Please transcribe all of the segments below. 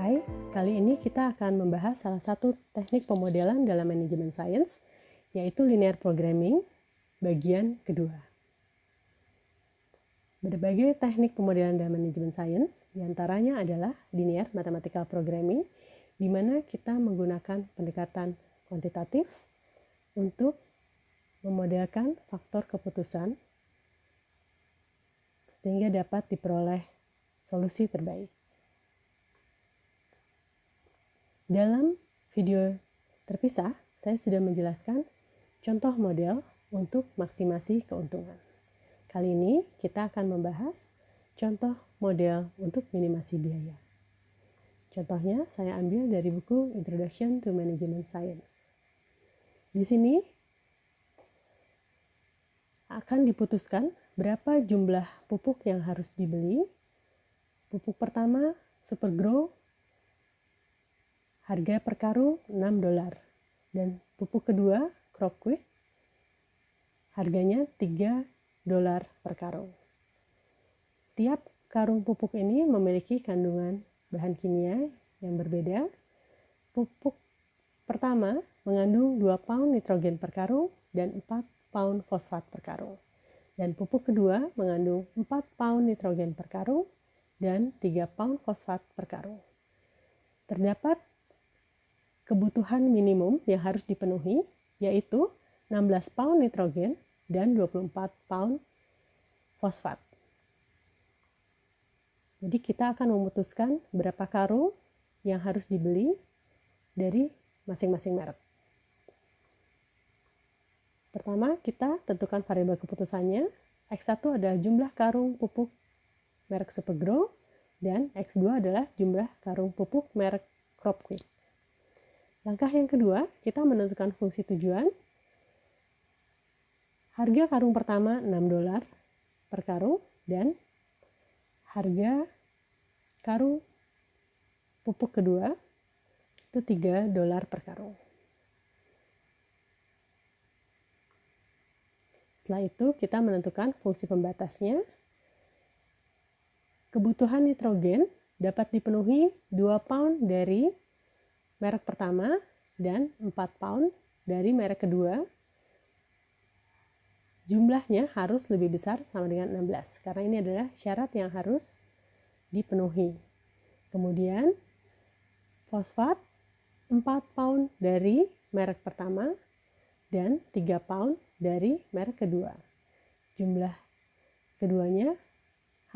Hai, kali ini kita akan membahas salah satu teknik pemodelan dalam manajemen sains, yaitu linear programming, bagian kedua. Berbagai teknik pemodelan dalam manajemen sains, diantaranya adalah linear mathematical programming, di mana kita menggunakan pendekatan kuantitatif untuk memodelkan faktor keputusan, sehingga dapat diperoleh solusi terbaik. Dalam video terpisah, saya sudah menjelaskan contoh model untuk maksimasi keuntungan. Kali ini kita akan membahas contoh model untuk minimasi biaya. Contohnya saya ambil dari buku Introduction to Management Science. Di sini akan diputuskan berapa jumlah pupuk yang harus dibeli. Pupuk pertama, Supergrow, harga per karung $6. Dan pupuk kedua, Cropquik, harganya $3 per karung. Tiap karung pupuk ini memiliki kandungan bahan kimia yang berbeda. Pupuk pertama mengandung 2 pound nitrogen per karung dan 4 pound fosfat per karung. Dan pupuk kedua mengandung 4 pound nitrogen per karung dan 3 pound fosfat per karung. Terdapat kebutuhan minimum yang harus dipenuhi, yaitu 16 pound nitrogen dan 24 pound fosfat. Jadi kita akan memutuskan berapa karung yang harus dibeli dari masing-masing merek. Pertama, kita tentukan variabel keputusannya. X1 adalah jumlah karung pupuk merek Supergrow dan X2 adalah jumlah karung pupuk merek Cropquik. Langkah yang kedua, kita menentukan fungsi tujuan. Harga karung pertama $6 per karung dan harga karung pupuk kedua itu $3 per karung. Setelah itu kita menentukan fungsi pembatasnya. Kebutuhan nitrogen dapat dipenuhi 2 pound dari merek pertama dan 4 pound dari merek kedua. Jumlahnya harus lebih besar sama dengan 16 karena ini adalah syarat yang harus dipenuhi. Kemudian fosfat 4 pound dari merek pertama dan 3 pound dari merek kedua. Jumlah keduanya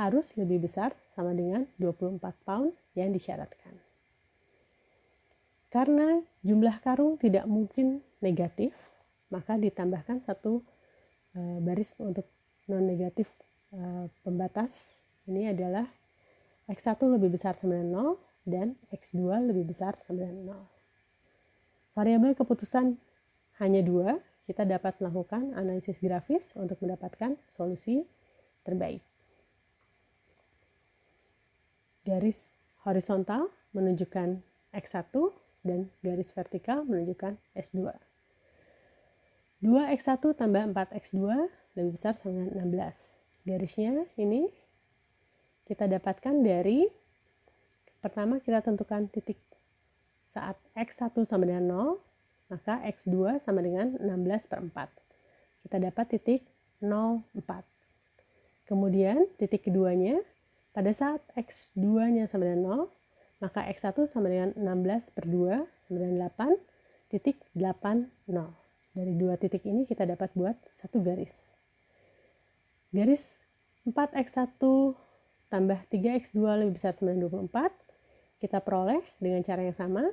harus lebih besar sama dengan 24 pound yang disyaratkan. Karena jumlah karung tidak mungkin negatif, maka ditambahkan satu baris untuk non-negatif pembatas. Ini adalah X1 lebih besar sama dengan 0 dan X2 lebih besar sama dengan 0. Variabel keputusan hanya 2, kita dapat melakukan analisis grafis untuk mendapatkan solusi terbaik. Garis horizontal menunjukkan X1 dan garis vertikal menunjukkan S2. 2X1 tambah 4X2 lebih besar sama dengan 16. Garisnya ini kita dapatkan dari, pertama kita tentukan titik saat X1 sama dengan 0, maka X2 sama dengan 16 per 4. Kita dapat titik 0,4. Kemudian titik keduanya, pada saat X2-nya sama dengan 0, maka X1 sama dengan 16 per 2 sama dengan 8,80. Dari dua titik ini kita dapat buat satu garis. Garis 4X1 tambah 3X2 lebih besar sama dengan 24. Kita peroleh dengan cara yang sama.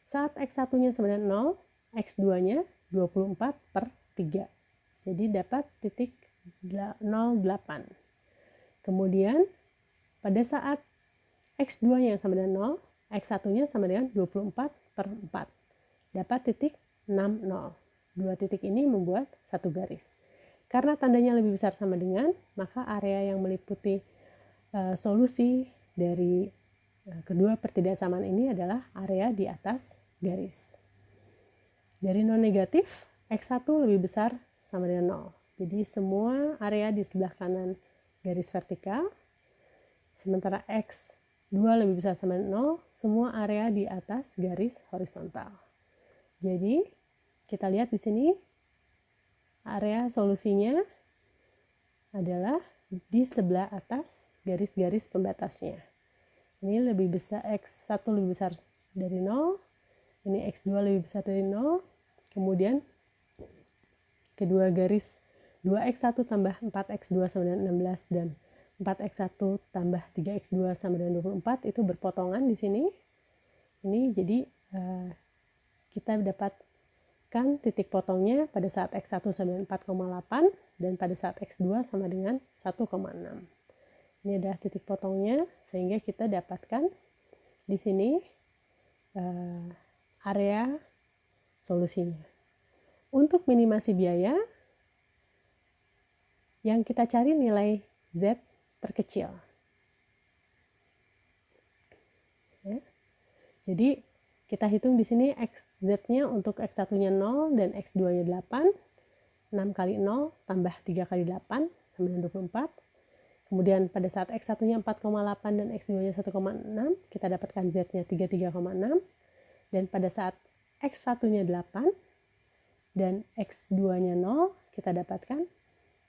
Saat X1-nya sama dengan 0, X2-nya 24 per 3. Jadi dapat titik 0,8. Kemudian pada saat X2-nya sama dengan 0, X1-nya sama dengan 24 per 4. Dapat titik 60. Dua titik ini membuat satu garis. Karena tandanya lebih besar sama dengan, maka area yang meliputi solusi dari kedua pertidaksamaan ini adalah area di atas garis. Dari non-negatif, X1 lebih besar sama dengan 0. Jadi semua area di sebelah kanan garis vertikal, sementara X 2 lebih besar sama dengan 0, semua area di atas garis horizontal. Jadi, kita lihat di sini area solusinya adalah di sebelah atas garis-garis pembatasnya. Ini lebih besar, X1 lebih besar dari 0, ini X2 lebih besar dari 0, kemudian kedua garis 2X1 tambah 4X2 sama dengan 16 dan 4X1 tambah 3X2 sama dengan 24 itu berpotongan di sini. Ini jadi kita dapatkan titik potongnya pada saat X1 sama dengan 4,8 dan pada saat X2 sama dengan 1,6. Ini adalah titik potongnya sehingga kita dapatkan di sini area solusinya. Untuk minimasi biaya, yang kita cari nilai Z terkecil. Ya. Jadi kita hitung di sini XZ-nya untuk X1-nya 0 dan X2-nya 8. 6 kali 0 tambah 3 kali 8 sama dengan 24. Kemudian pada saat X1-nya 4,8 dan X2-nya 1,6, kita dapatkan Z-nya 33,6. Dan pada saat X1-nya 8 dan X2-nya 0, kita dapatkan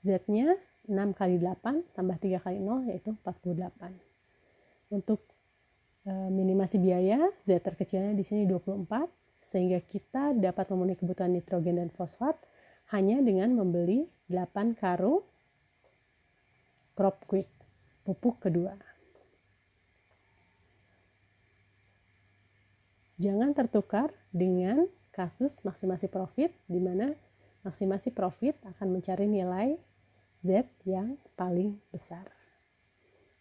Z-nya 6 kali 8 tambah 3 kali 0 yaitu 48. Untuk minimasi biaya, Z terkecilnya di sini 24, sehingga kita dapat memenuhi kebutuhan nitrogen dan fosfat hanya dengan membeli 8 karung crop quick, pupuk kedua. Jangan tertukar dengan kasus maksimasi profit, di mana maksimasi profit akan mencari nilai Z yang paling besar.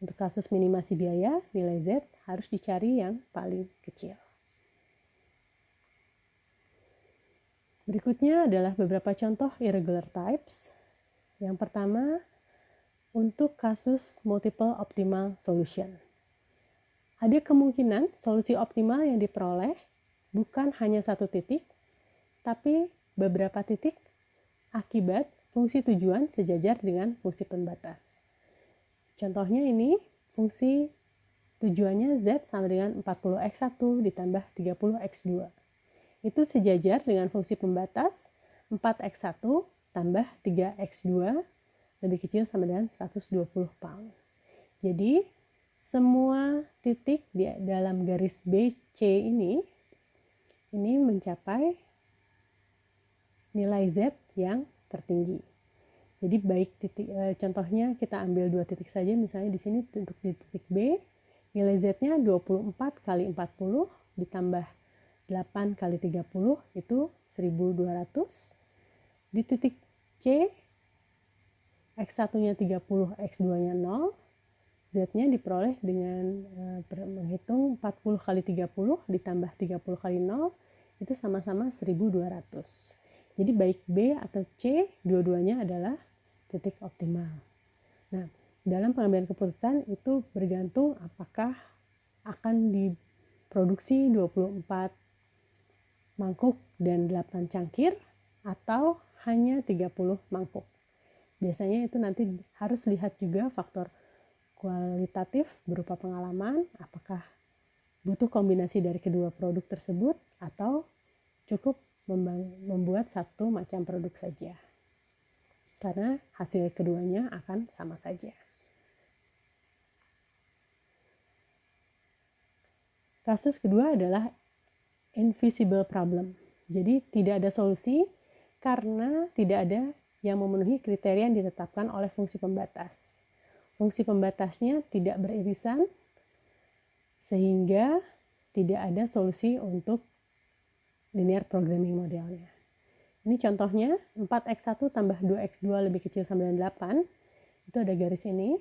Untuk kasus minimasi biaya, nilai Z harus dicari yang paling kecil. Berikutnya adalah beberapa contoh irregular types. Yang pertama, untuk kasus multiple optimal solution. Ada kemungkinan solusi optimal yang diperoleh bukan hanya satu titik, tapi beberapa titik akibat fungsi tujuan sejajar dengan fungsi pembatas. Contohnya ini, fungsi tujuannya Z sama dengan 40X1 ditambah 30X2. Itu sejajar dengan fungsi pembatas 4X1 tambah 3X2 lebih kecil sama dengan 120 pound. Jadi, semua titik di dalam garis BC ini mencapai nilai Z yang tertinggi. Jadi baik titik, contohnya kita ambil 2 titik saja, misalnya di sini untuk di titik B, nilai Z-nya 24 kali 40 ditambah 8 kali 30 itu 1200. Di titik C, X1-nya 30, X2-nya 0, Z-nya diperoleh dengan menghitung 40 kali 30 ditambah 30 kali 0, itu sama-sama 1200. Jadi baik B atau C, dua-duanya adalah titik optimal. Nah, dalam pengambilan keputusan itu bergantung apakah akan diproduksi 24 mangkuk dan 8 cangkir atau hanya 30 mangkuk. Biasanya itu nanti harus lihat juga faktor kualitatif berupa pengalaman, apakah butuh kombinasi dari kedua produk tersebut atau cukup membuat satu macam produk saja. Karena hasil keduanya akan sama saja. Kasus kedua adalah invisible problem. Jadi tidak ada solusi karena tidak ada yang memenuhi kriteria yang ditetapkan oleh fungsi pembatas. Fungsi pembatasnya tidak beririsan sehingga tidak ada solusi untuk linear programming modelnya. Ini contohnya 4X1 tambah 2X2 lebih kecil sama dengan 8. Itu ada garis ini.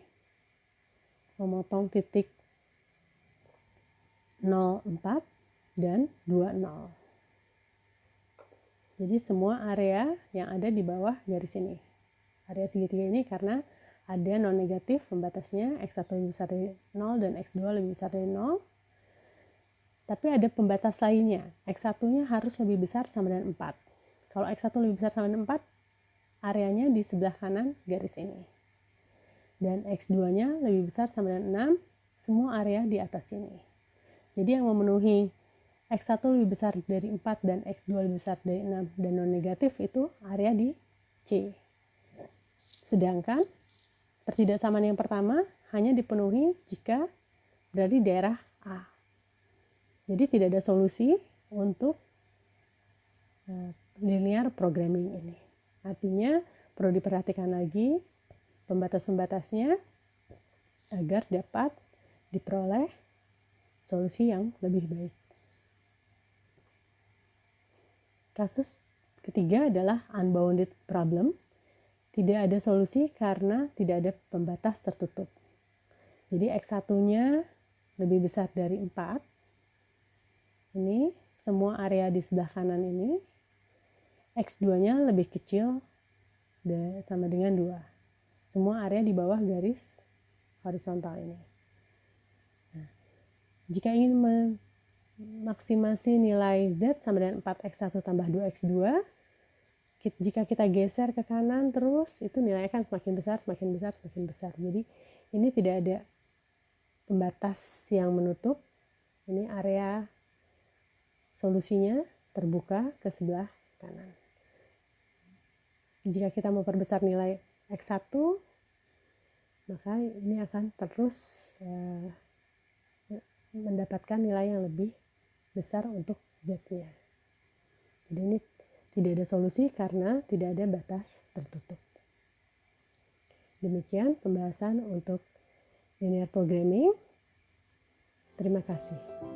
Memotong titik 04 dan 20. Jadi semua area yang ada di bawah garis ini. Area segitiga ini karena ada non negatif pembatasnya X1 lebih besar dari 0 dan X2 lebih besar dari 0. Tapi ada pembatas lainnya, X1-nya harus lebih besar sama dengan 4. Kalau X1 lebih besar sama dengan 4, areanya di sebelah kanan garis ini. Dan X2-nya lebih besar sama dengan 6, semua area di atas ini. Jadi yang memenuhi X1 lebih besar dari 4 dan X2 lebih besar dari 6 dan non-negatif itu area di C. Sedangkan pertidaksamaan yang pertama hanya dipenuhi jika berada di daerah A. Jadi tidak ada solusi untuk linear programming ini. Artinya perlu diperhatikan lagi pembatas-pembatasnya agar dapat diperoleh solusi yang lebih baik. Kasus ketiga adalah unbounded problem. Tidak ada solusi karena tidak ada pembatas tertutup. Jadi X1-nya lebih besar dari 4. Ini semua area di sebelah kanan ini. X2-nya lebih kecil sama dengan 2. Semua area di bawah garis horizontal ini. Nah, jika ingin memaksimasi nilai Z sama dengan 4X1 tambah 2X2, jika kita geser ke kanan terus, itu nilainya akan semakin besar, semakin besar, semakin besar. Jadi ini tidak ada pembatas yang menutup. Ini area solusinya terbuka ke sebelah kanan. Jika kita memperbesar nilai X1, maka ini akan terus mendapatkan nilai yang lebih besar untuk Z-nya. Jadi ini tidak ada solusi karena tidak ada batas tertutup. Demikian pembahasan untuk linear programming. Terima kasih.